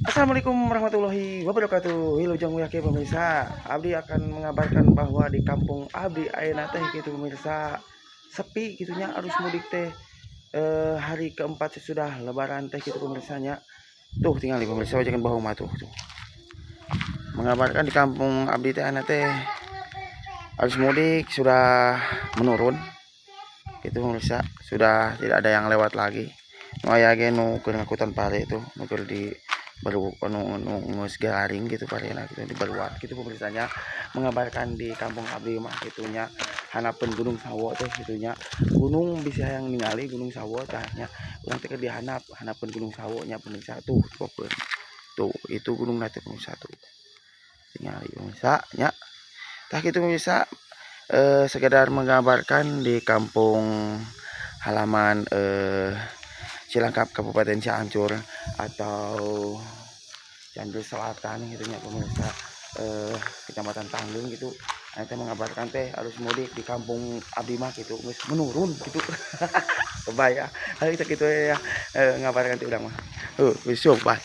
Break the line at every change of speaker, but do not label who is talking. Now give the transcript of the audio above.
Assalamualaikum warahmatullahi wabarakatuh. Wilujeng Wiyake pemirsa. Abdi akan mengabarkan bahwa di kampung Abdi ayeuna teh gitu pemirsa. Sepi gitunya arus mudik teh hari keempat sesudah lebaran teh gitu pemirsanya. Tuh tinggal di pemirsa jangan bawa mah tuh. Mengabarkan di kampung Abdi teh ayeuna teh arus mudik sudah menurun. Gitu pemirsa, sudah tidak ada yang lewat lagi. Nu aya ge nu keur ngangkutan pare itu, nu keur di baru ngus garing gitu parena gitu di baruan gitu pemirsanya. Mengabarkan di kampung Abdi mah gitunya hanapeun Gunung Sawo teh gitunya. Gunung bisa yang ningali Gunung Sawo tahnya urang teh dihanap hanapeun Gunung Sawo nya pemirsa tuh pokeun. Tuh itu gunung teh pemirsa tuh. Tingali pemirsa nya. Tah kitu pemirsa sekedar mengabarkan di kampung halaman Cilangkap Kabupaten Cianjur atau Cianjur Selatan gitu nya pemirsa, Kecamatan Tanggung gitu. Nanti mengabarkan teh arus mudik di kampung Abdi mah gitu geus menurun gitu. Kebaya. Hari kita gitu ya ngabarkan teh urang mah. Wis bye.